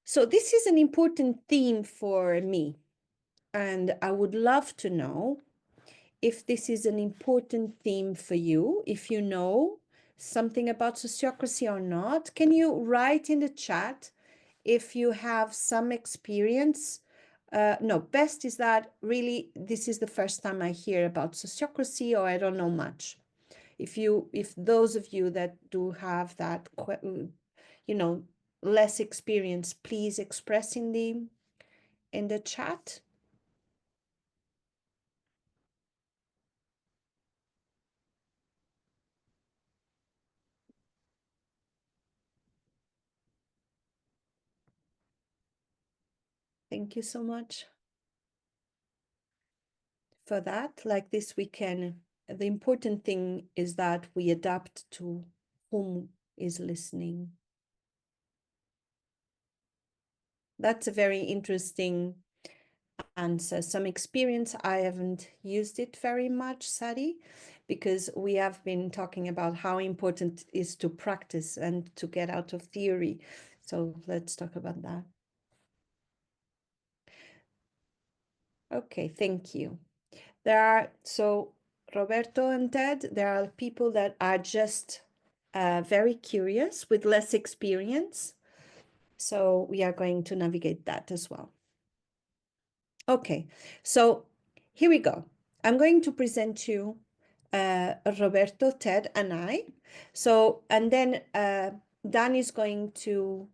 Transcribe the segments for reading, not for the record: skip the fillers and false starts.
So this is an important theme for me, and I would love to know if this is an important theme for you, if you know something about sociocracy or not. Can you write in the chat if you have some experience? No, best is that really this is the first time I hear about sociocracy, or I don't know much. If those of you that do have that, less experience, please express in the chat. Thank you so much for that. Like this, the important thing is that we adapt to whom is listening. That's a very interesting answer. Some experience, I haven't used it very much, Sadi, because we have been talking about how important it is to practice and to get out of theory. So let's talk about that. Okay, thank you. So Roberto and Ted, there are people that are just very curious with less experience. So we are going to navigate that as well. Okay, so here we go. I'm going to present you Roberto, Ted, and I. So, and then Dan is going to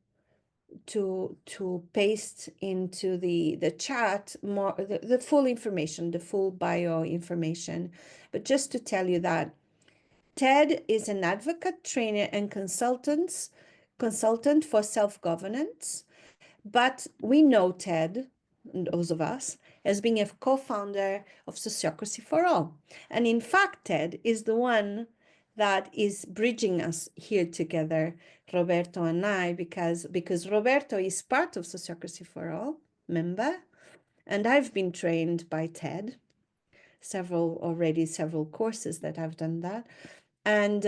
paste into the chat more the full information, the full bio information. But just to tell you that Ted is an advocate, trainer, and consultant for self-governance. But we know Ted, those of us, as being a co-founder of Sociocracy For All. And in fact, Ted is the one that is bridging us here together, Roberto and I, because Roberto is part of Sociocracy For All, member, and I've been trained by Ted, several courses that I've done that. And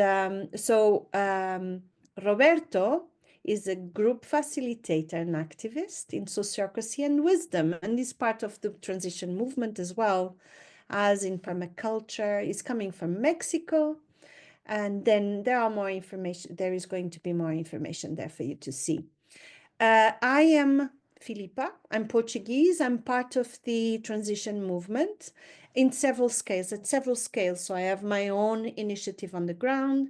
Roberto is a group facilitator and activist in sociocracy and wisdom, and is part of the transition movement as well as in permaculture. Is coming from Mexico. And then there is going to be more information there for you to see. I am Filipa. I'm Portuguese. I'm part of the transition movement at several scales. So I have my own initiative on the ground,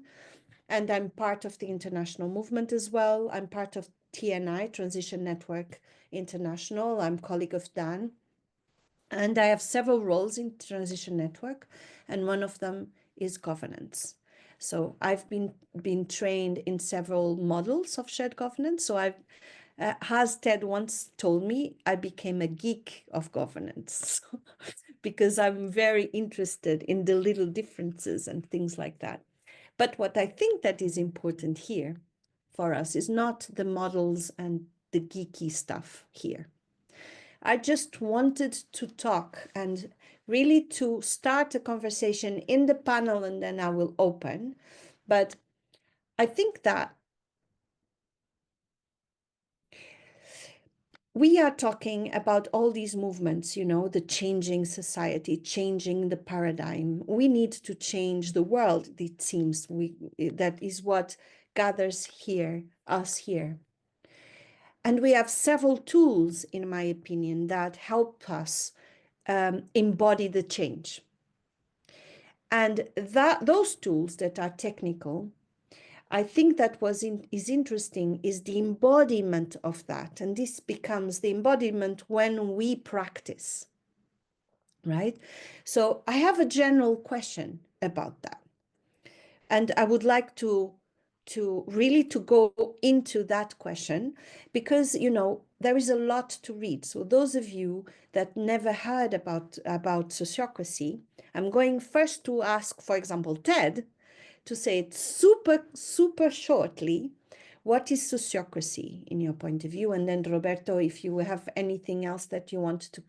and I'm part of the international movement as well. I'm part of TNI, Transition Network International. I'm colleague of Dan. And I have several roles in Transition Network, and one of them is governance. So I've been trained in several models of shared governance. So as Ted once told me, I became a geek of governance because I'm very interested in the little differences and things like that. But what I think that is important here for us is not the models and the geeky stuff here. I just wanted to talk and really to start a conversation in the panel, and then I will open. But I think that we are talking about all these movements, the changing society, changing the paradigm. We need to change the world, it seems. That is what gathers us here. And we have several tools, in my opinion, that help us embody the change. And those tools that are technical, I think that is interesting is the embodiment of that. And this becomes the embodiment when we practice, right? So I have a general question about that. And I would like to really go into that question because, there is a lot to read. So those of you that never heard about sociocracy, I'm going first to ask, for example, Ted, to say it super shortly. What is sociocracy in your point of view? And then Roberto, if you have anything else that you want to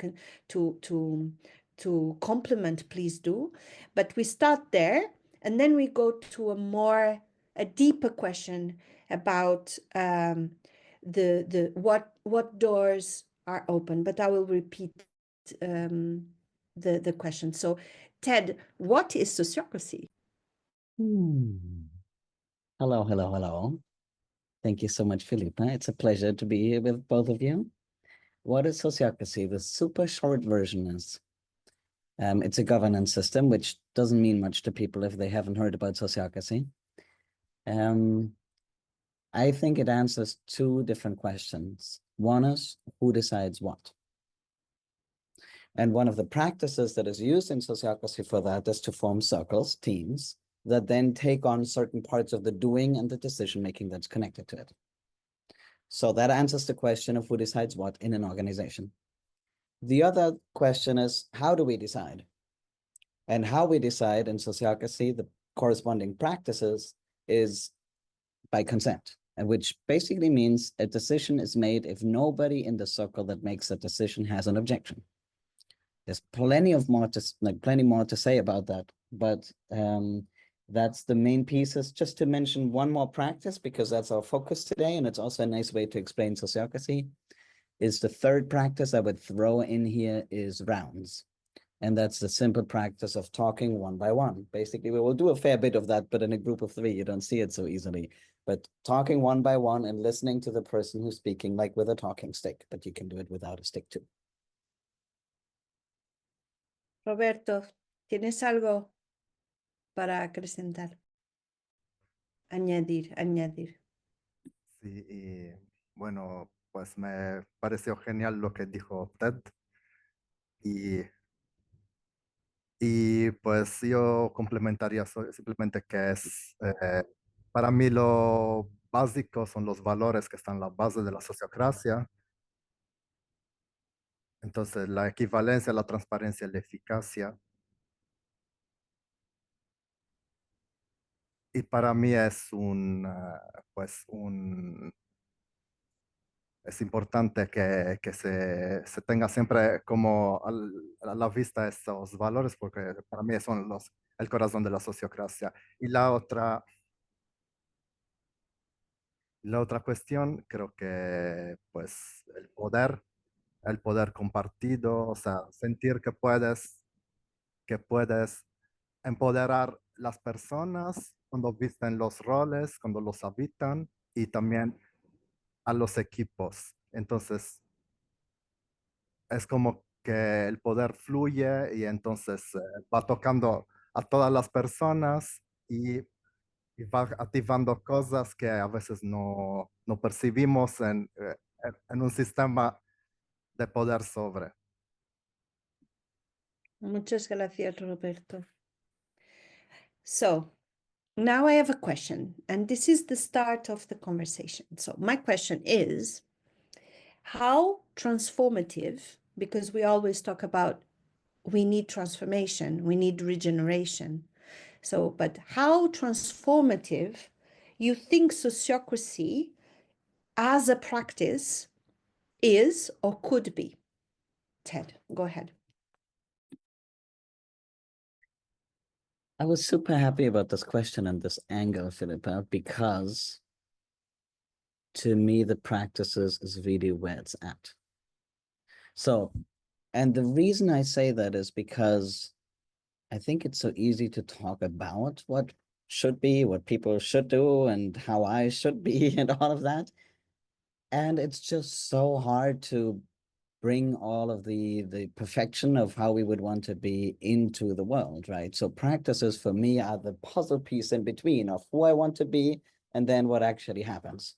complement, please do. But we start there, and then we go to a deeper question about what doors are open, but I will repeat the question. So, Ted, what is sociocracy? Hello, hello, hello. Thank you so much, Filipa. It's a pleasure to be here with both of you. What is sociocracy? The super short version is it's a governance system, which doesn't mean much to people if they haven't heard about sociocracy. I think it answers two different questions. One is, who decides what? And one of the practices that is used in sociocracy for that is to form circles, teams, that then take on certain parts of the doing and the decision-making that's connected to it. So that answers the question of who decides what in an organization. The other question is, how do we decide? And how we decide in sociocracy, the corresponding practices, is by consent, and which basically means a decision is made if nobody in the circle that makes a decision has an objection. There's plenty more to say about that, but that's the main pieces. Just to mention one more practice, because that's our focus today, and it's also a nice way to explain sociocracy, is the third practice I would throw in here is rounds. And that's the simple practice of talking one by one. Basically, we will do a fair bit of that, but in a group of three, you don't see it so easily. But talking one by one and listening to the person who's speaking, like with a talking stick, but you can do it without a stick too. Roberto, ¿tienes algo para acrescentar? Añadir. Sí, y bueno, pues me pareció genial lo que dijo Ted. Y pues yo complementaría simplemente que es, para mí lo básico son los valores que están a la base de la sociocracia. Entonces, la equivalencia, la transparencia y la eficacia. Y para mí es es importante que se tenga siempre como a la vista estos valores, porque para mí son el corazón de la sociocracia. Y la otra cuestión, creo que pues el poder compartido, o sea, sentir que puedes empoderar las personas cuando visten los roles, cuando los habitan, y también a los equipos. Entonces, es como que el poder fluye y entonces va tocando a todas las personas y va activando cosas que a veces no percibimos en un sistema de poder sobre. Muchas gracias, Roberto. So, now I have a question, and this is the start of the conversation. So my question is, how transformative, because we always talk about we need transformation, we need regeneration. So, but how transformative you think sociocracy as a practice is or could be? Ted, go ahead. I was super happy about this question and this angle, Filipa, because to me, the practices is really where it's at. So, and the reason I say that is because I think it's so easy to talk about what should be, what people should do, and how I should be, and all of that. And it's just so hard to bring all of the perfection of how we would want to be into the world, right? So practices for me are the puzzle piece in between of who I want to be and then what actually happens.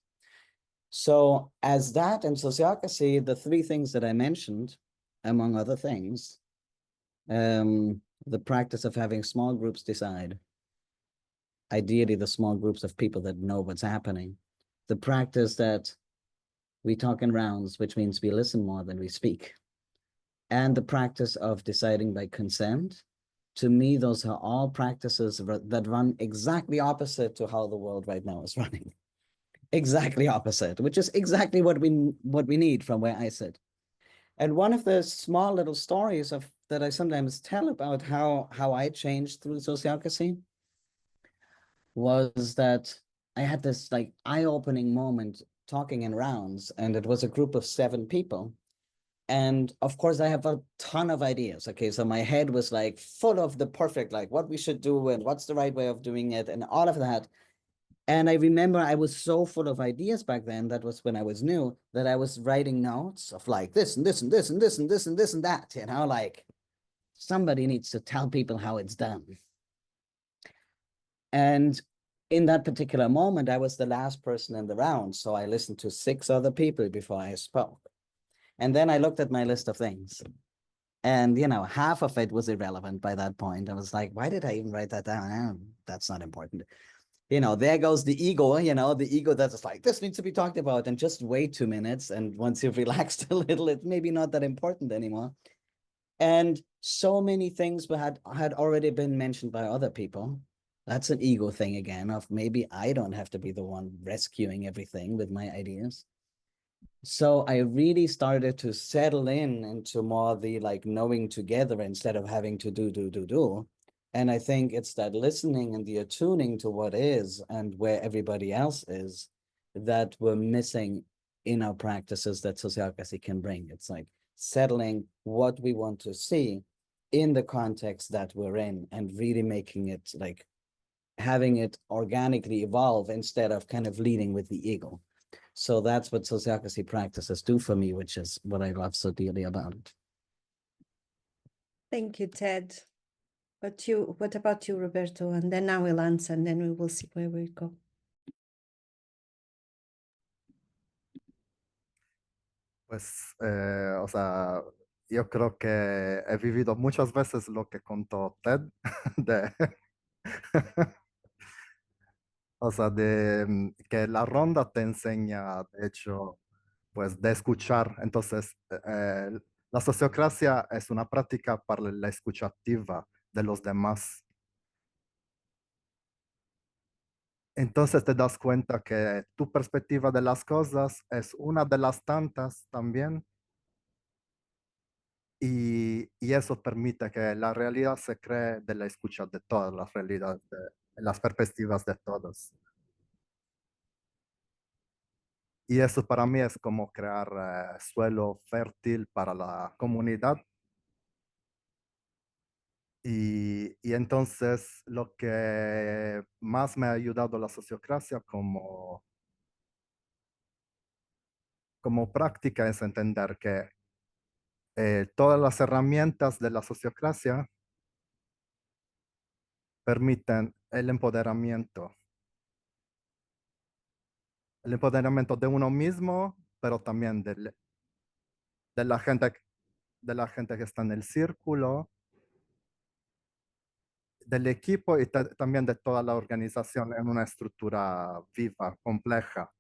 So as that and sociocracy, the three things that I mentioned, among other things, the practice of having small groups decide, ideally the small groups of people that know what's happening, the practice that we talk in rounds, which means we listen more than we speak, and the practice of deciding by consent. To me, those are all practices that run exactly opposite to how the world right now is running. Exactly opposite, which is exactly what we need from where I sit. And one of the small little stories that I sometimes tell about how I changed through sociocracy was that I had this like eye-opening moment talking in rounds, and it was a group of 7 people. And of course, I have a ton of ideas. Okay, so my head was like full of the perfect, like what we should do and what's the right way of doing it and all of that. And I remember I was so full of ideas back then, that was when I was new, that I was writing notes of like this and this and this and this and this and this and that, you know, like somebody needs to tell people how it's done. And in that particular moment, I was the last person in the round. So I listened to 6 other people before I spoke. And then I looked at my list of things. And, you know, half of it was irrelevant by that point. I was like, why did I even write that down? That's not important. You know, there goes the ego, you know, the ego that's like, this needs to be talked about, and just wait 2 minutes. And once you've relaxed a little, it's maybe not that important anymore. And so many things had already been mentioned by other people. That's an ego thing again, of maybe I don't have to be the one rescuing everything with my ideas. So I really started to settle into more the like knowing together instead of having to do. And I think it's that listening and the attuning to what is and where everybody else is that we're missing in our practices that sociocracy can bring. It's like settling what we want to see in the context that we're in and really making it like having it organically evolve instead of kind of leading with the ego. So that's what sociocracy practices do for me, which is what I love so dearly about it. Thank you, Ted. What about you, Roberto? And then I will answer, and then we will see where we go. Pues, o sea, yo creo que he vivido muchas veces lo que contó Ted, de, o sea, de que la ronda te enseña, de hecho, pues de escuchar. Entonces, la sociocracia es una práctica para la escucha activa de los demás. Entonces te das cuenta que tu perspectiva de las cosas es una de las tantas también. Y eso permite que la realidad se cree de la escucha de todas las realidades, de las perspectivas de todos. Y eso para mí es como crear suelo fértil para la comunidad. Y entonces lo que más me ha ayudado la sociocracia como práctica es entender que todas las herramientas de la sociocracia permiten el empoderamiento de uno mismo, pero también de la gente, que está en el círculo, del equipo y también de toda la organización en una estructura viva, compleja.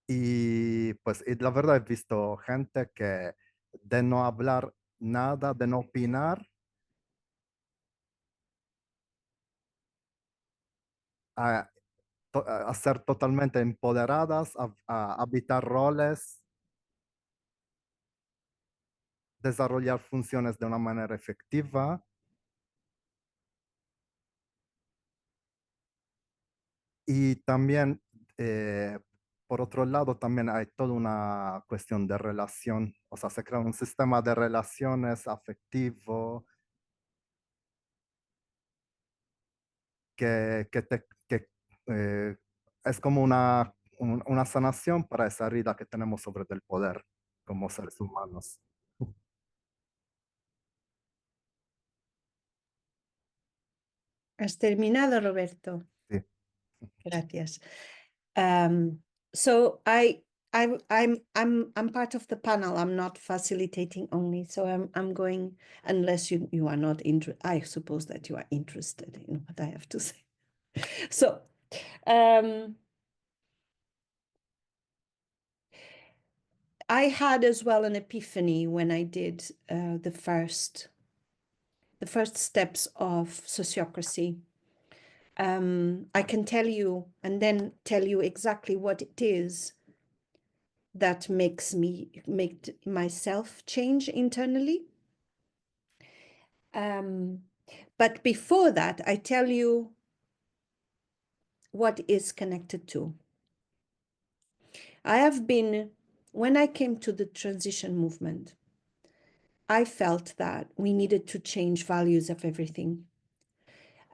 Y pues y la verdad he visto gente que de no hablar nada, de no opinar, a, a ser totalmente empoderadas, a habitar roles, desarrollar funciones de una manera efectiva. Y también, por otro lado, también hay toda una cuestión de relación. O sea, se crea un sistema de relaciones afectivo que es como una sanación para esa herida que tenemos sobre el poder como seres humanos. ¿Has terminado, Roberto? Sí. Gracias. So I'm part of the panel. I'm not facilitating only. So I'm going, unless you are not interested. I suppose that you are interested in what I have to say. So I had as well an epiphany when I did the first steps of sociocracy. I can tell you and then tell you exactly what it is that make myself change internally. But before that, I tell you what is connected to. When I came to the transition movement, I felt that we needed to change values of everything.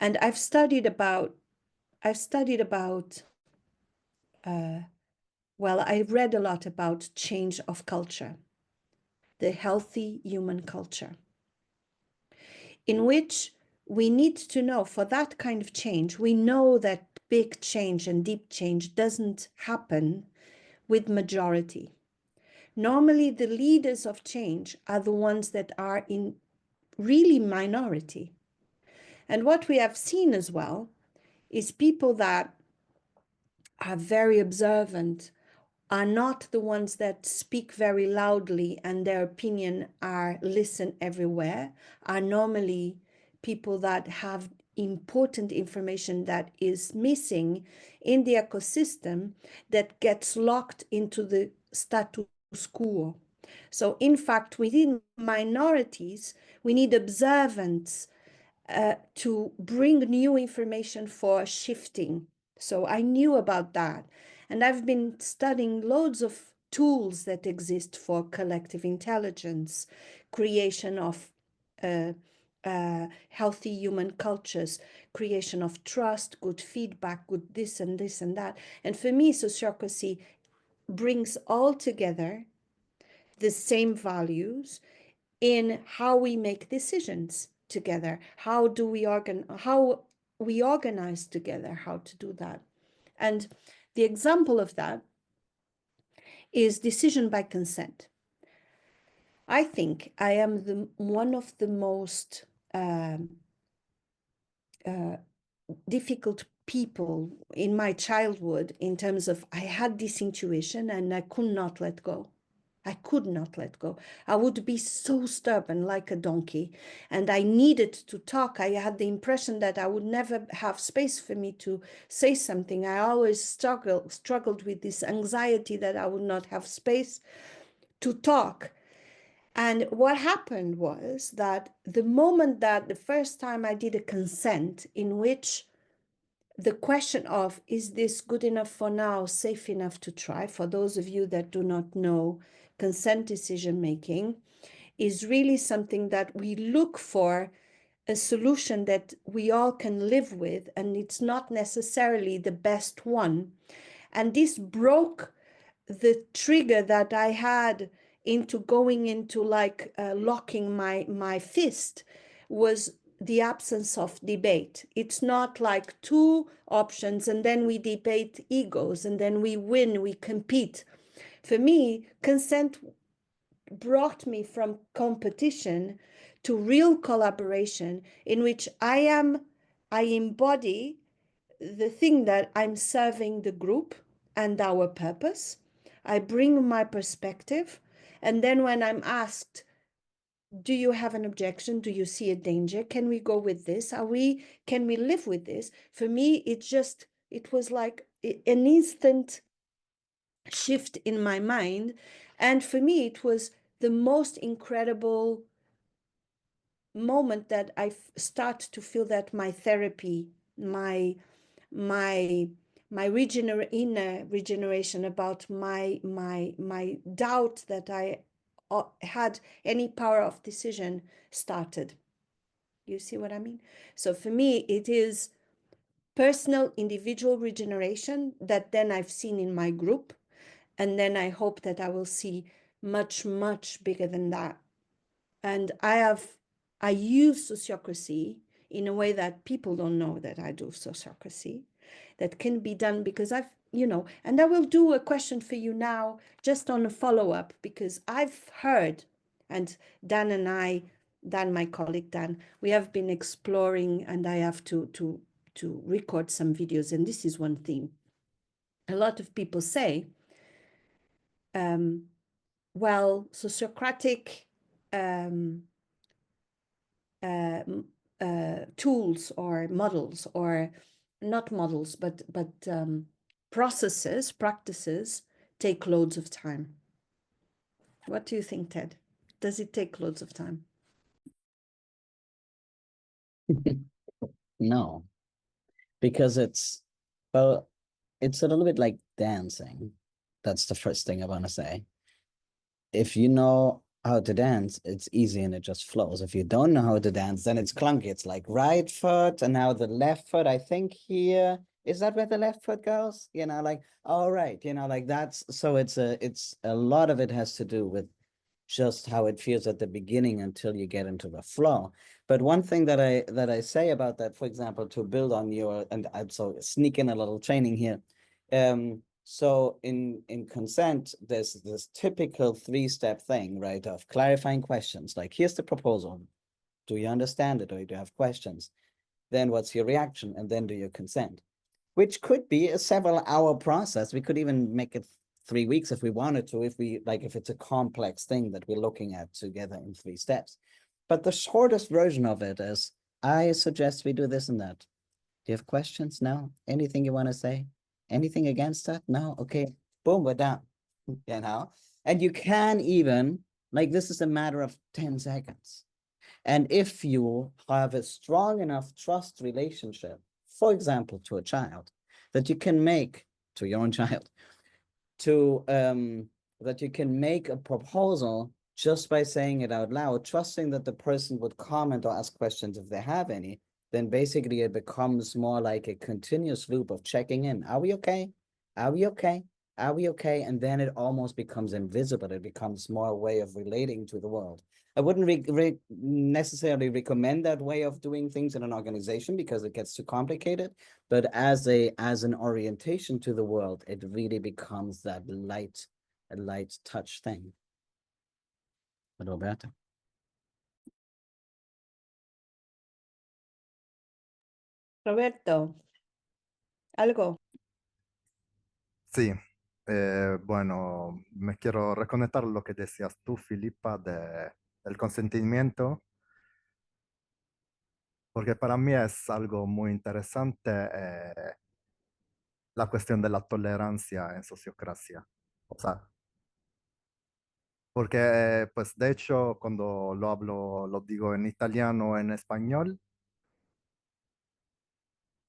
And I read a lot about change of culture, the healthy human culture, in which we need to know for that kind of change, we know that big change and deep change doesn't happen with majority. Normally, the leaders of change are the ones that are in really minority. And what we have seen as well is people that are very observant, are not the ones that speak very loudly and their opinion are listened everywhere, are normally people that have important information that is missing in the ecosystem that gets locked into the status quo. So in fact, within minorities, we need observance to bring new information for shifting. So I knew about that. And I've been studying loads of tools that exist for collective intelligence, creation of healthy human cultures, creation of trust, good feedback, good this and this and that. And for me, sociocracy brings all together the same values in how we make decisions together. How we organize together, how to do that. And the example of that is decision by consent. I think I am one of the most difficult people in my childhood in terms of I had this intuition and I could not let go. I could not let go. I would be so stubborn like a donkey, and I needed to talk. I had the impression that I would never have space for me to say something. I always struggled with this anxiety that I would not have space to talk. And what happened was that the first time I did a consent in which the question of, is this good enough for now, safe enough to try? For those of you that do not know, consent decision-making is really something that we look for a solution that we all can live with, and it's not necessarily the best one. And this broke the trigger that I had into going into locking my fist was the absence of debate. It's not like two options and then we debate egos and then we win, we compete. For me, consent brought me from competition to real collaboration in which I embody the thing that I'm serving the group and our purpose. I bring my perspective. And then when I'm asked, do you have an objection? Do you see a danger? Can we go with this? Can we live with this? For me, it was like an instant shift in my mind. And for me, it was the most incredible moment that I start to feel that my therapy, my inner regeneration about my doubt that I had any power of decision started. You see what I mean? So for me, it is personal, individual regeneration that then I've seen in my group. And then I hope that I will see much, much bigger than that. And I use sociocracy in a way that people don't know that I do sociocracy. That can be done because and I will do a question for you now just on a follow-up, because I've heard, and Dan, my colleague Dan, we have been exploring, and I have to record some videos, and this is one theme. A lot of people say, well, sociocratic tools or models, or not models, but practices take loads of time. What do you think, Ted? Does it take loads of time? No, because Well, it's a little bit like dancing. That's the first thing I want to say. If you know how to dance, it's easy and it just flows. If you don't know how to dance, then it's clunky. It's like right foot and now the left foot, I think here, is that where the left foot goes? You know, like, all right, you know, like that's, so it's a lot of it has to do with just how it feels at the beginning until you get into the flow. But one thing that I say about that, for example, to build on your, and I'd so sneak in a little training here. So in consent, there's this typical 3-step thing, right, of clarifying questions. Like, here's the proposal. Do you understand it, or do you have questions? Then what's your reaction? And then do you consent? Which could be a several-hour process. We could even make it 3 weeks if we wanted to, if it's a complex thing that we're looking at together in 3 steps. But the shortest version of it is, I suggest we do this and that. Do you have questions? No? Anything you want to say? Anything against that? No? Okay. Boom, we're done. You know? And you can even, like, this is a matter of 10 seconds. And if you have a strong enough trust relationship, for example, to a child, that you can make to your own child, to that you can make a proposal just by saying it out loud, trusting that the person would comment or ask questions if they have any, then basically it becomes more like a continuous loop of checking in. Are we okay? Are we okay? Are we okay? And then it almost becomes invisible. It becomes more a way of relating to the world. I wouldn't necessarily recommend that way of doing things in an organization because it gets too complicated. But as an orientation to the world, it really becomes that a light touch thing. Roberto. Roberto, algo. Sí, bueno, me quiero reconectar lo que decías tú, Filipa, del consentimiento, porque para mí es algo muy interesante la cuestión de la tolerancia en sociocracia. O sea, porque pues de hecho cuando lo hablo, lo digo en italiano o en español,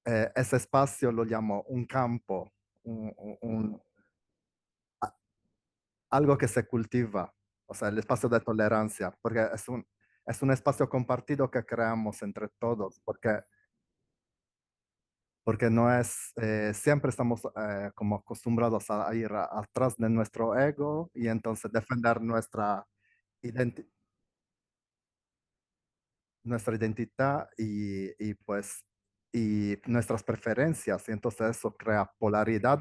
ese espacio lo llamo un campo, algo que se cultiva, o sea, el espacio de tolerancia, porque es un espacio compartido que creamos entre todos, porque no es, siempre estamos como acostumbrados a ir atrás de nuestro ego y entonces defender identi- nuestra identidad y nuestras preferencias, y entonces eso crea polaridad,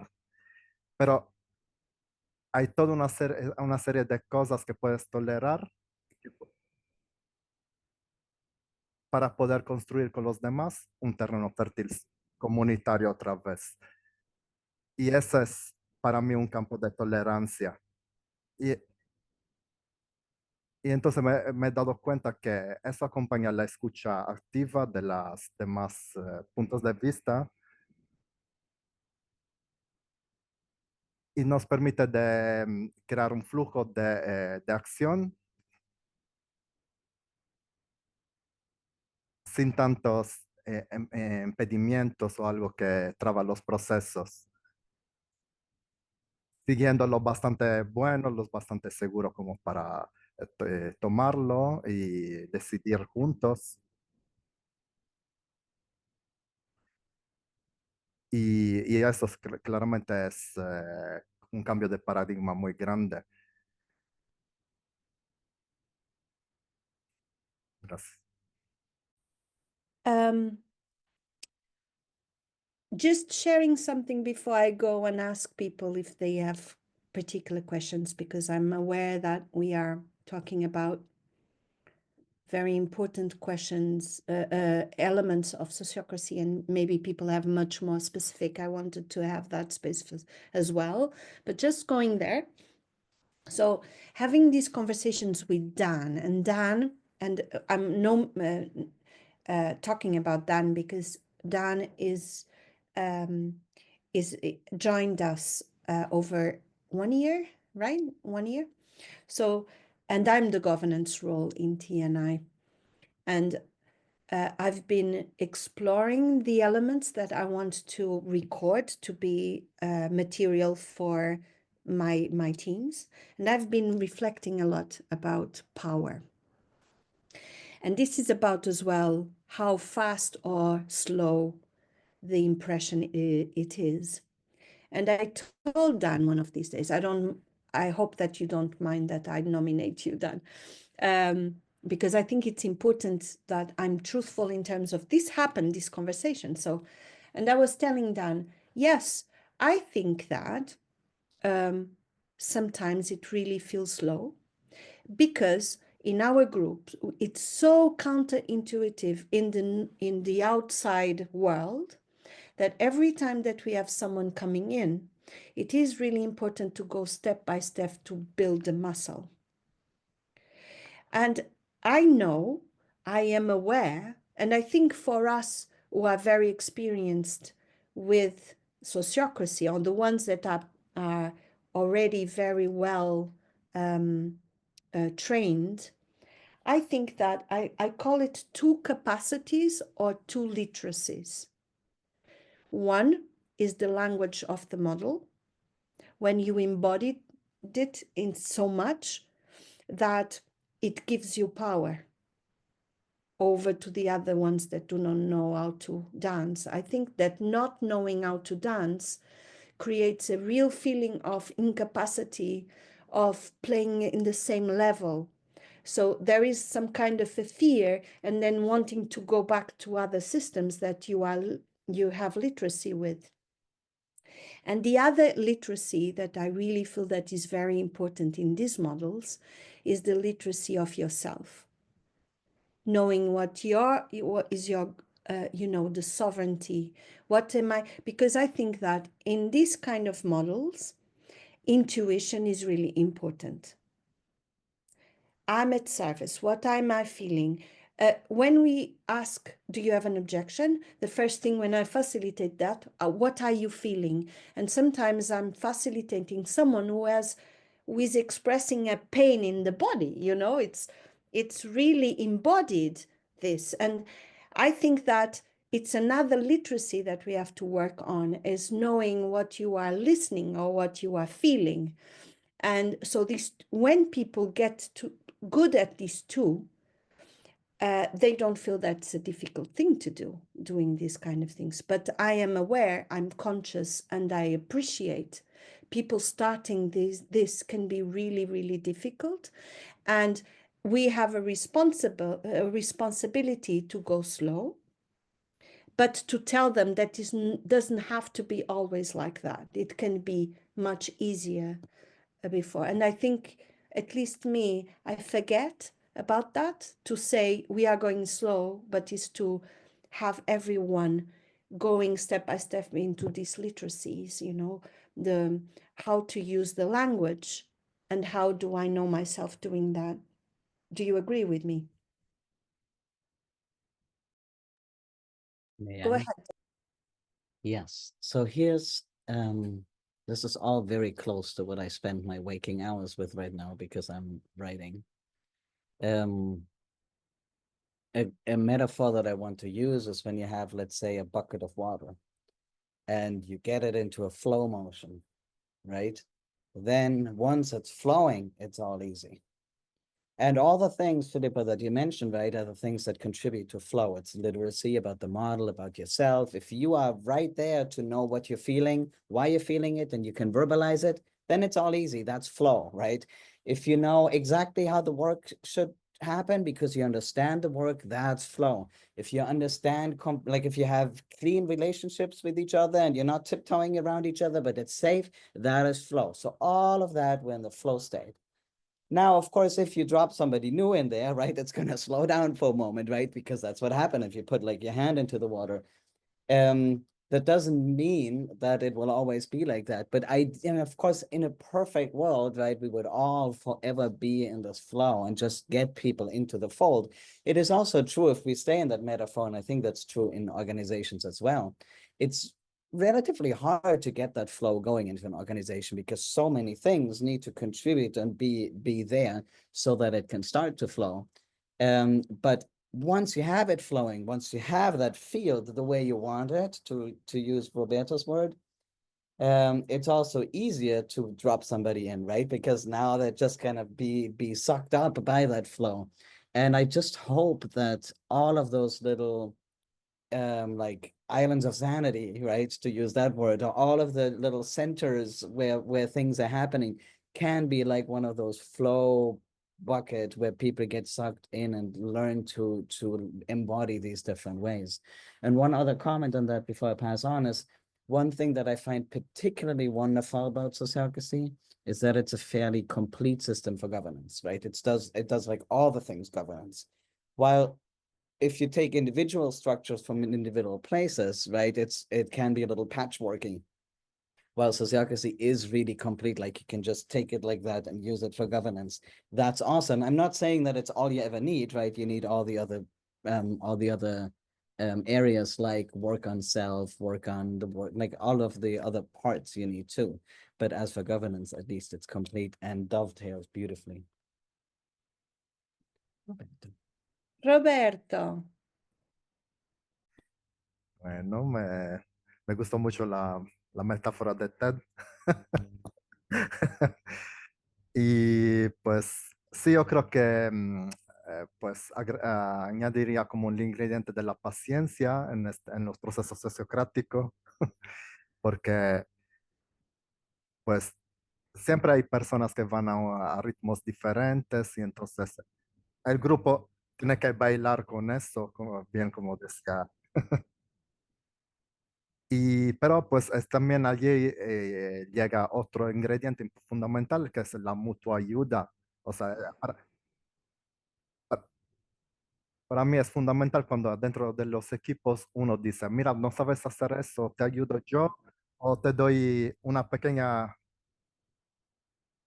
pero hay toda una serie de cosas que puedes tolerar para poder construir con los demás un terreno fértil comunitario otra vez. Y ese es para mí un campo de tolerancia. Y, y entonces me he dado cuenta que eso acompaña la escucha activa de las demás puntos de vista y nos permite crear un flujo de acción sin tantos impedimentos o algo que traba los procesos, siguiendo los bastante buenos, los bastante seguros como para tomarlo y decidir juntos. Y eso claramente es un cambio de paradigma muy grande. Gracias. Just sharing something before I go and ask people if they have particular questions, because I'm aware that we are talking about very important questions, elements of sociocracy, and maybe people have much more specific. I wanted to have that space as well, but just going there. So having these conversations with Dan, and I'm talking about Dan because Dan is joined us over 1 year, right? 1 year. So, and I'm the governance role in TNI. And I've been exploring the elements that I want to record to be material for my teams. And I've been reflecting a lot about power. And this is about as well how fast or slow the impression it is. And I told Dan one of these days, I hope that you don't mind that I nominate you, Dan, because I think it's important that I'm truthful in terms of this conversation. So, and I was telling Dan, yes, I think that sometimes it really feels slow because in our group, it's so counterintuitive in the outside world that every time that we have someone coming in, it is really important to go step by step to build the muscle. And I know, I am aware, and I think for us who are very experienced with sociocracy, on the ones that are already very well trained, I think that I call it two capacities or two literacies. One is the language of the model, when you embodied it in so much that it gives you power over to the other ones that do not know how to dance. I think that not knowing how to dance creates a real feeling of incapacity of playing in the same level. So there is some kind of a fear and then wanting to go back to other systems that you have literacy with. And the other literacy that I really feel that is very important in these models is the literacy of yourself. Knowing what is your, the sovereignty. What am I? Because I think that in this kind of models, intuition is really important. I'm at service. What am I feeling? When we ask, do you have an objection? The first thing when I facilitate that, what are you feeling? And sometimes I'm facilitating someone who is expressing a pain in the body, it's really embodied this. And I think that it's another literacy that we have to work on, is knowing what you are listening or what you are feeling. And so when people get good at these two, they don't feel that's a difficult thing to do, doing these kind of things. But I am aware, I'm conscious, and I appreciate people starting this can be really, really difficult. And we have a responsibility to go slow, but to tell them that doesn't have to be always like that. It can be much easier before. And I think, at least me, I forget about that, to say we are going slow, but is to have everyone going step by step into these literacies, the how to use the language and how do I know myself doing that. Do you agree with me? Go ahead. Yes. So here's this is all very close to what I spend my waking hours with right now because I'm writing. A metaphor that I want to use is when you have, let's say, a bucket of water and you get it into a flow motion, right? Then once it's flowing, it's all easy. And all the things, Filipa, that you mentioned, right, are the things that contribute to flow. It's literacy about the model, about yourself. If you are right there to know what you're feeling, why you're feeling it, and you can verbalize it, then it's all easy. That's flow, right? If you know exactly how the work should happen because you understand the work, that's flow. If you understand, like if you have clean relationships with each other and you're not tiptoeing around each other, but it's safe, that is flow. So all of that, we're in the flow state. Now, of course, if you drop somebody new in there, right, it's going to slow down for a moment, right? Because that's what happened if you put like your hand into the water. That doesn't mean that it will always be like that. But of course, in a perfect world, right, we would all forever be in this flow and just get people into the fold. It is also true if we stay in that metaphor, and I think that's true in organizations as well. It's relatively hard to get that flow going into an organization because so many things need to contribute and be there so that it can start to flow. But once you have it flowing, once you have that field the way you want it, to use Roberto's word, it's also easier to drop somebody in, right? Because now they're just gonna be sucked up by that flow. And I just hope that all of those little like islands of sanity, right, to use that word, or all of the little centers where things are happening can be like one of those flow bucket where people get sucked in and learn to embody these different ways. And one other comment on that before I pass on is, one thing that I find particularly wonderful about sociocracy is that it's a fairly complete system for governance, right? It does like all the things governance. While if you take individual structures from individual places, right, it can be a little patchworking. While sociocracy is really complete, like you can just take it like that and use it for governance. That's awesome. I'm not saying that it's all you ever need, right? You need all the other areas like work on self, work on the work, like all of the other parts you need too. But as for governance, at least it's complete and dovetails beautifully. Roberto. Bueno, me gustó mucho la metáfora de Ted. Y pues sí, yo creo que pues añadiría como un ingrediente de la paciencia en los procesos sociocráticos, porque pues siempre hay personas que van a ritmos diferentes y entonces el grupo tiene que bailar con eso, bien como decía. Pero pues también allí llega otro ingrediente fundamental que es la mutua ayuda. O sea, para mí es fundamental cuando dentro de los equipos uno dice, mira, no sabes hacer eso, te ayudo yo o te doy una pequeña,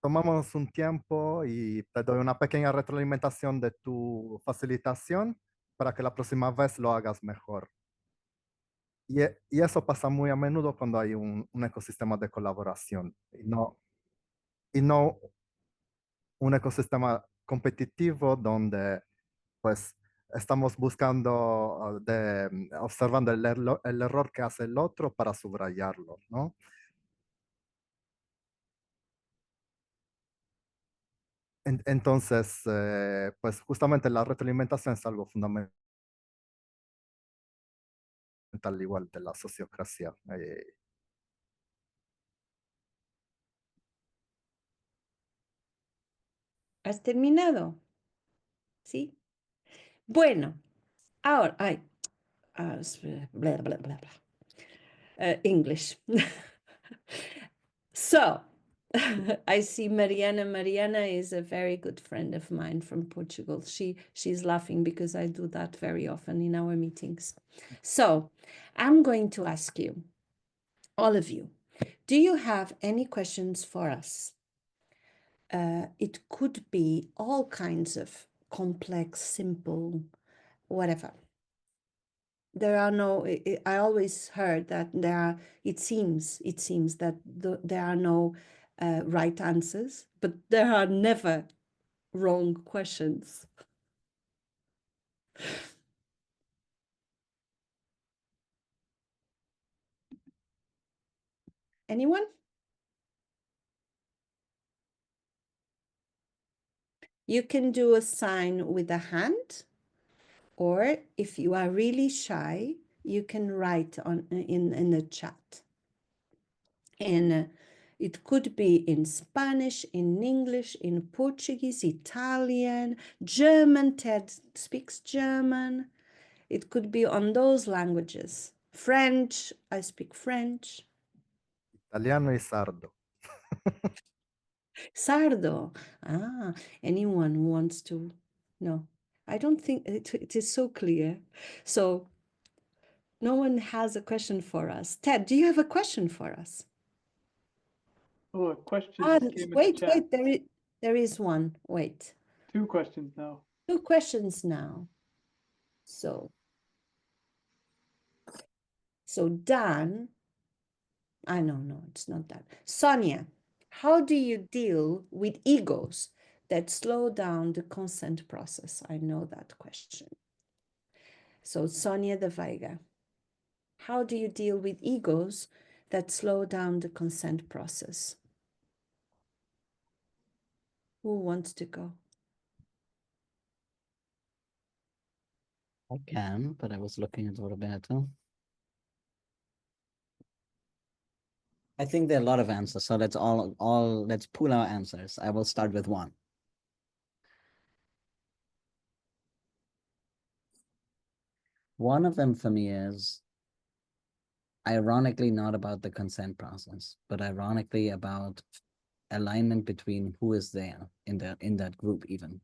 tomamos un tiempo y te doy una pequeña retroalimentación de tu facilitación para que la próxima vez lo hagas mejor. Y eso pasa muy a menudo cuando hay un ecosistema de colaboración y no un ecosistema competitivo donde pues estamos buscando, observando el error que hace el otro para subrayarlo, ¿no? Entonces, pues justamente la retroalimentación es algo fundamental igual de la sociocracia. ¿Has terminado? Sí. Bueno, ahora, blah, blah, blah, blah. English. So, I see Mariana. Mariana is a very good friend of mine from Portugal. She's laughing because I do that very often in our meetings. So, I'm going to ask you, all of you, do you have any questions for us? It could be all kinds of complex, simple, whatever. There are no, I always heard that it seems that there are no right answers, but there are never wrong questions. Anyone? You can do a sign with a hand, or if you are really shy, you can write in the chat. And it could be in Spanish, in English, in Portuguese, Italian, German. Ted speaks German. It could be on those languages. French, I speak French. Italiano y sardo. Sardo. Ah, anyone who wants to? No, I don't think it is so clear. So no one has a question for us. Ted, do you have a question for us? Oh, a question just came in Wait, the chat. there is one. Wait. 2 questions now. 2 questions now. So Dan, no, it's not that. Sonia, how do you deal with egos that slow down the consent process? I know that question. So Sonia de Veiga, how do you deal with egos that slow down the consent process? Who wants to go? I can, but I was looking at Roberto. I think there are a lot of answers, so let's pool our answers. I will start with one. One of them for me is ironically not about the consent process, but ironically about alignment between who is there in that group even.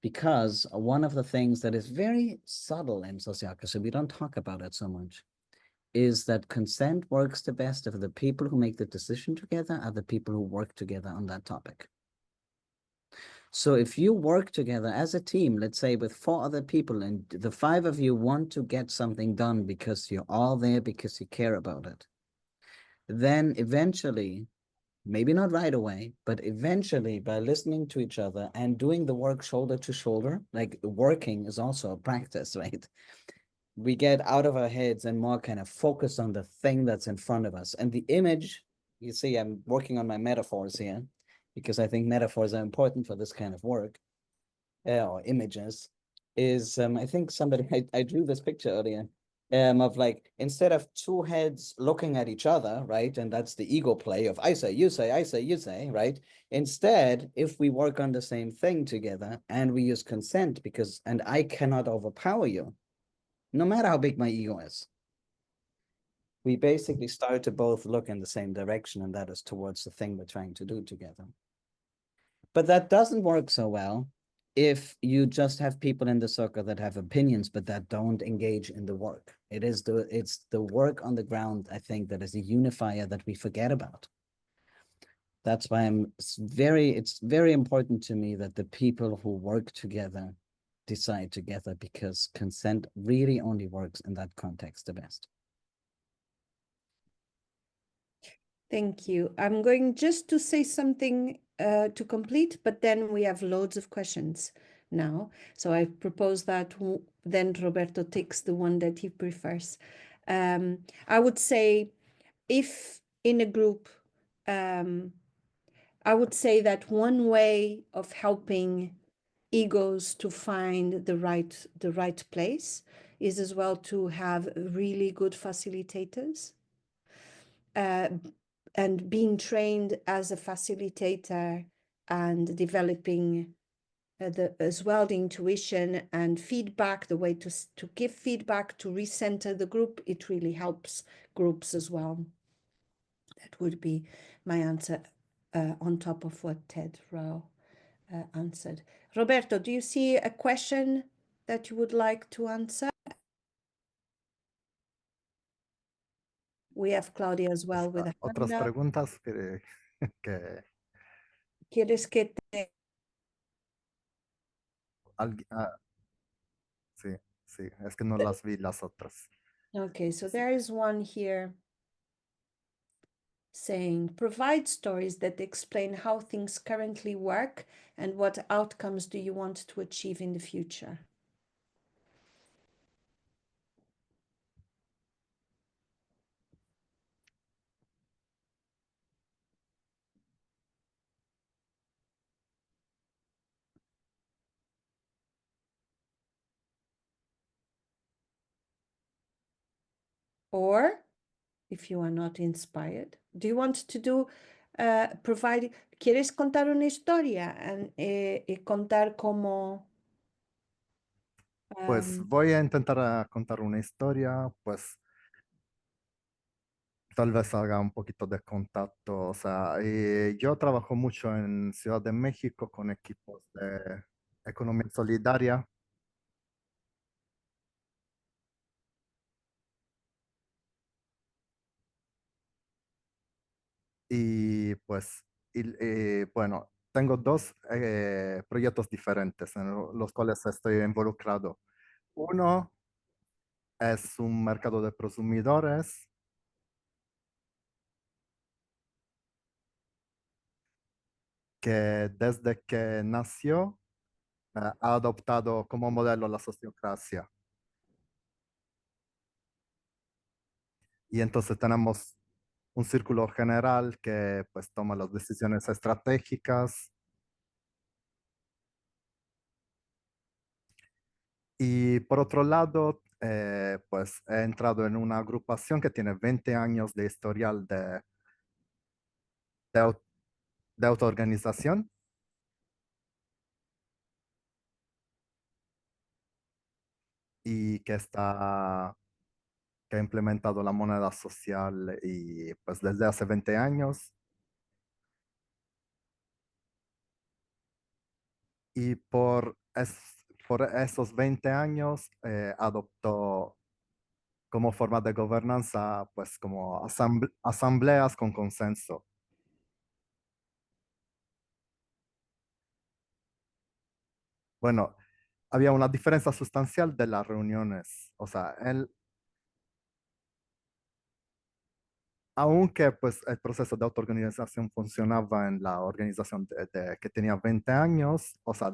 Because one of the things that is very subtle in sociocracy, we don't talk about it so much, is that consent works the best if the people who make the decision together are the people who work together on that topic. So if you work together as a team, let's say with 4 other people, and the 5 of you want to get something done because you're all there because you care about it, then eventually, maybe not right away, but eventually by listening to each other and doing the work shoulder to shoulder, like working is also a practice, right? We get out of our heads and more kind of focus on the thing that's in front of us. And the image, you see, I'm working on my metaphors here because I think metaphors are important for this kind of work, or images, is, I think somebody, I drew this picture earlier, of like, instead of 2 heads looking at each other, right? And that's the ego play of I say, you say, I say, you say, right? Instead, if we work on the same thing together and we use consent, and I cannot overpower you, no matter how big my ego is, we basically start to both look in the same direction, and that is towards the thing we're trying to do together. But that doesn't work so well if you just have people in the circle that have opinions, but that don't engage in the work. It's the work on the ground, I think, that is a unifier that we forget about. That's why it's very important to me that the people who work together decide together, because consent really only works in that context the best. Thank you. I'm going just to say something to complete, but then we have loads of questions now. So I propose that then Roberto takes the one that he prefers. I would say if in a group, I would say that one way of helping egos to find the right place is as well to have really good facilitators. And being trained as a facilitator and developing as well the intuition and feedback, the way to give feedback, to recenter the group, it really helps groups as well. That would be my answer on top of what Ted Rao answered. Roberto, do you see a question that you would like to answer? We have Claudia as well with a Otras hand up. preguntas que ¿Quieres que te... sí, sí, es que no las vi las otras. Okay, so there is one here saying, provide stories that explain how things currently work and what outcomes do you want to achieve in the future. Or if you are not inspired, do you want to do provide, ¿quieres contar una historia y contar cómo? Pues voy a intentar contar una historia, pues tal vez haga un poquito de contacto. O sea, yo trabajo mucho en Ciudad de México con equipos de economía solidaria. Y pues, bueno, tengo 2 proyectos diferentes en los cuales estoy involucrado. Uno es un mercado de prosumidores que desde que nació ha adoptado como modelo la sociocracia. Y entonces tenemos un círculo general que pues toma las decisiones estratégicas. Y por otro lado, pues he entrado en una agrupación que tiene 20 años de historial de autoorganización. Y que ha implementado la moneda social y pues desde hace 20 años. Y por esos 20 años adoptó como forma de gobernanza, pues como asambleas con consenso. Bueno, había una diferencia sustancial de las reuniones. O sea, aunque pues el proceso de autoorganización funcionaba en la organización que tenía 20 años, o sea,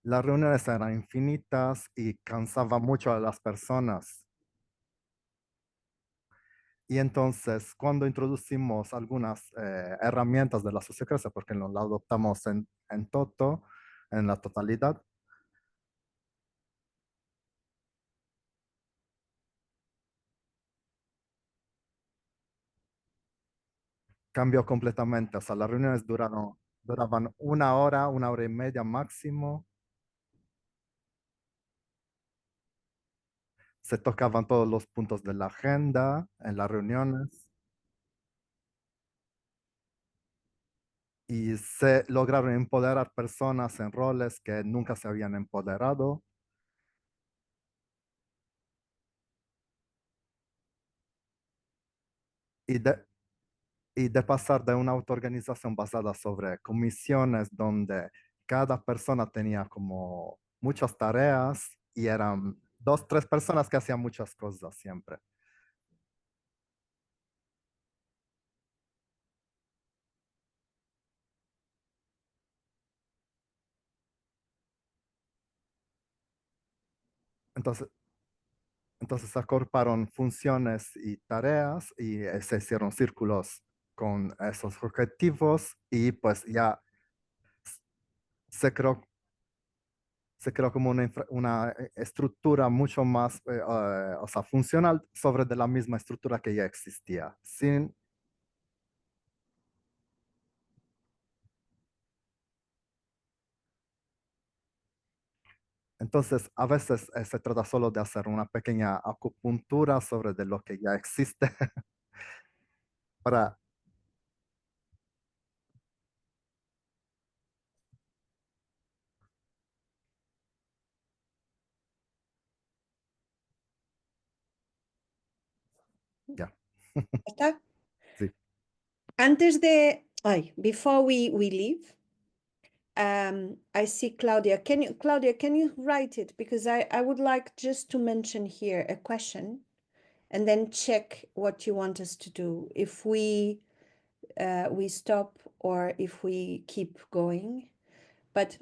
las reuniones eran infinitas y cansaba mucho a las personas. Y entonces, cuando introducimos algunas herramientas de la sociocracia, porque lo adoptamos en toto, en la totalidad, cambió completamente. O sea, las reuniones duraban una hora y media máximo. Se tocaban todos los puntos de la agenda en las reuniones. Y se lograron empoderar personas en roles que nunca se habían empoderado. Y de pasar de una autoorganización basada sobre comisiones donde cada persona tenía como muchas tareas y eran 2, 3 personas que hacían muchas cosas siempre. Entonces acorparon funciones y tareas y se hicieron círculos con esos objetivos y pues ya se creó, se creó como una estructura mucho más, o sea, funcional sobre de la misma estructura que ya existía. Entonces, a veces se trata solo de hacer una pequeña acupuntura sobre de lo que ya existe para, ya, ¿Está? sí. Antes de, before we leave, I see Claudia. Claudia, can you write it? Because I would like just to mention here a question and then check what you want us to do. If we stop or if we keep going. But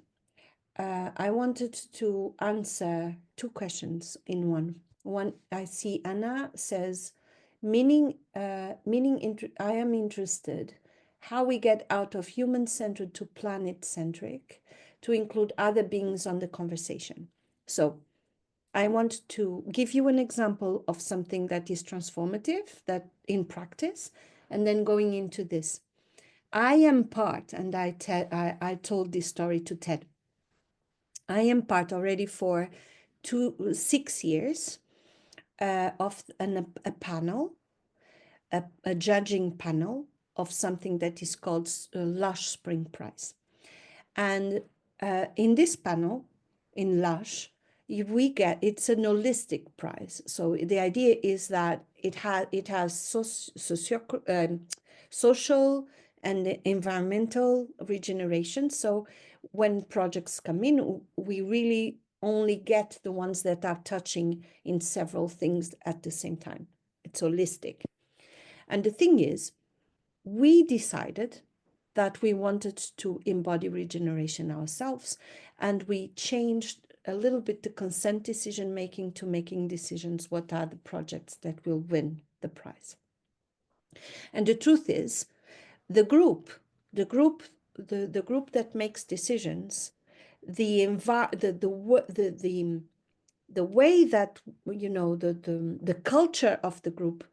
I wanted to answer 2 questions in one. One, I see Anna says, I am interested how we get out of human-centered to planet-centric to include other beings on the conversation. So I want to give you an example of something that is transformative, that in practice, and then going into this. I am part, and I told this story to Ted. I am part already for 6 years of a panel, a judging panel of something that is called Lush Spring Prize. And in this panel, in Lush, it's an holistic prize. So the idea is that it has social and environmental regeneration. So when projects come in, we really only get the ones that are touching in several things at the same time. It's holistic. And the thing is, we decided that we wanted to embody regeneration ourselves, and we changed a little bit the consent decision making to making decisions, what are the projects that will win the prize. And the truth is, the group that makes decisions, the way that, you know, the culture of the group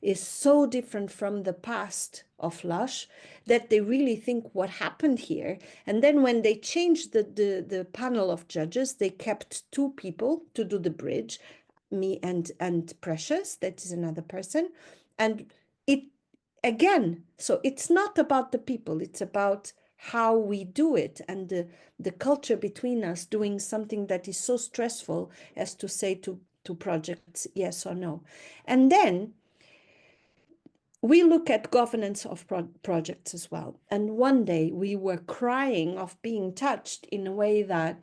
is so different from the past of Lush that they really think what happened here. And then when they changed the panel of judges, they kept 2 people to do the bridge, me and Precious, that is another person. And it, again, so it's not about the people, it's about how we do it, and the culture between us doing something that is so stressful as to say to projects yes or no. And then we look at governance of projects as well. And one day we were crying of being touched in a way that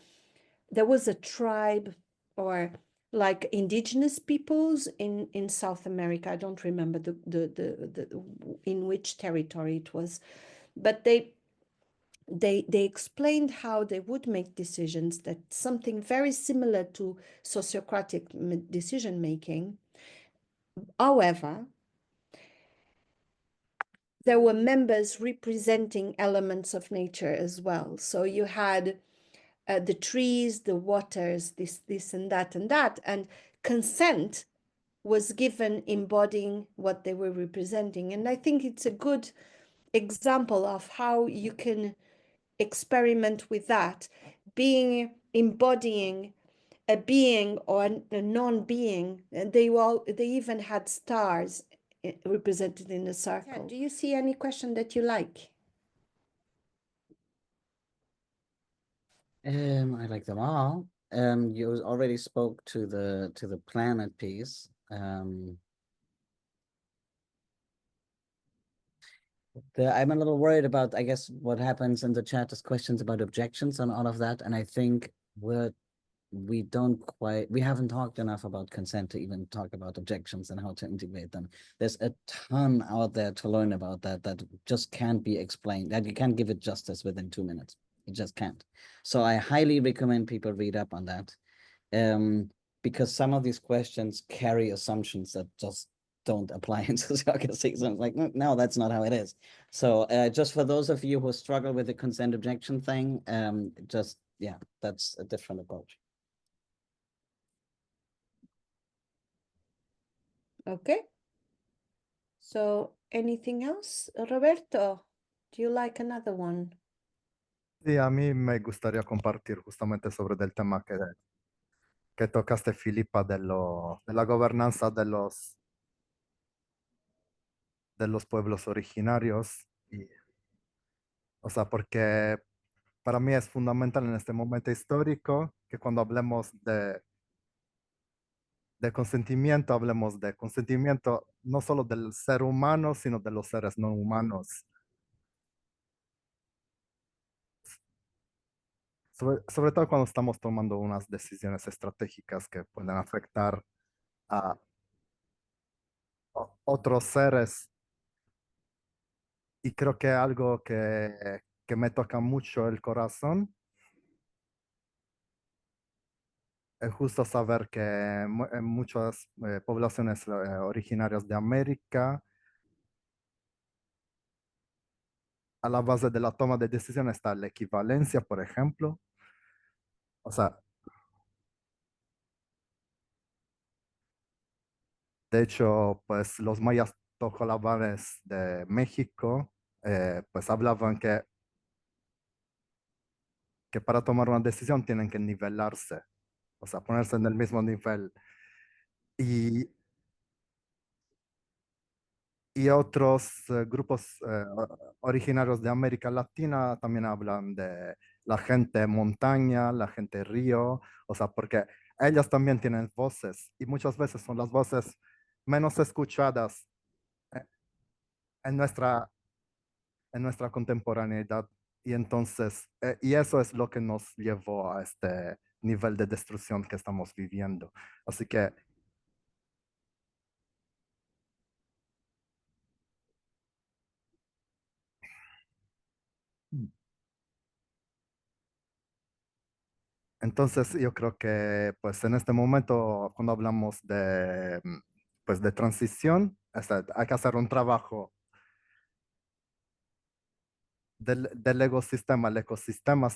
there was a tribe, or like indigenous peoples in South America. I don't remember the in which territory it was, but they explained how they would make decisions, that something very similar to sociocratic decision making. However, there were members representing elements of nature as well. So you had the trees, the waters, this and that, and consent was given embodying what they were representing. And I think it's a good example of how you can experiment with that, embodying a being or a non-being. And they even had stars represented in a circle. Yeah, do you see any question that you like? I like them all. You already spoke to the planet piece. I'm a little worried about, I guess, what happens in the chat is questions about objections and all of that. And I think we haven't talked enough about consent to even talk about objections and how to integrate them. There's a ton out there to learn about that just can't be explained, that you can't give it justice within 2 minutes. You just can't. So I highly recommend people read up on that, because some of these questions carry assumptions that just don't apply in sociocracy. So I'm like, no, that's not how it is. So just for those of you who struggle with the consent objection thing, yeah, that's a different approach. Okay. So anything else? Roberto, do you like another one? Sí, a mí me gustaría compartir justamente sobre el tema que tocaste, Filipa, de la gobernanza de los pueblos originarios. O sea, porque para mí es fundamental en este momento histórico que cuando hablemos de consentimiento, hablemos de consentimiento no solo del ser humano, sino de los seres no humanos. Sobre todo cuando estamos tomando unas decisiones estratégicas que pueden afectar a otros seres. Y creo que algo que me toca mucho el corazón es justo saber que en muchas poblaciones originarias de América, a la base de la toma de decisiones está la equivalencia, por ejemplo. O sea, de hecho, pues los mayas tojolabanes de México, pues hablaban que para tomar una decisión tienen que nivelarse, o sea, ponerse en el mismo nivel. Y, y otros grupos originarios de América Latina también hablan de la gente montaña, la gente río, o sea, porque ellas también tienen voces y muchas veces son las voces menos escuchadas eh, en nuestra contemporaneidad. Y entonces, y eso es lo que nos llevó a este nivel de destrucción que estamos viviendo. Así que Entonces yo creo que pues en este momento cuando hablamos de, pues, de transición, hay que hacer un trabajo del ecosistema al ecosistema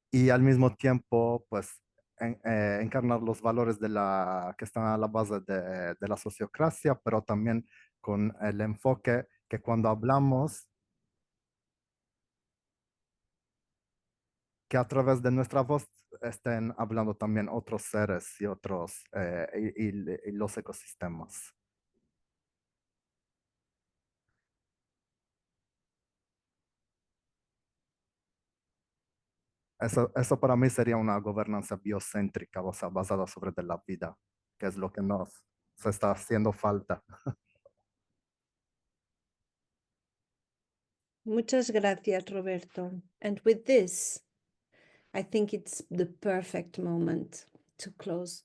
y al mismo tiempo pues encarnar los valores que están a la base de la sociocracia, pero también con el enfoque que cuando hablamos, que a través de nuestra voz estén hablando también otros seres y otros y los ecosistemas. Eso para mí sería una gobernanza biocéntrica, o sea, basada sobre de la vida, que es lo que nos está haciendo falta. Muchas gracias, Roberto. And with this, I think it's the perfect moment to close.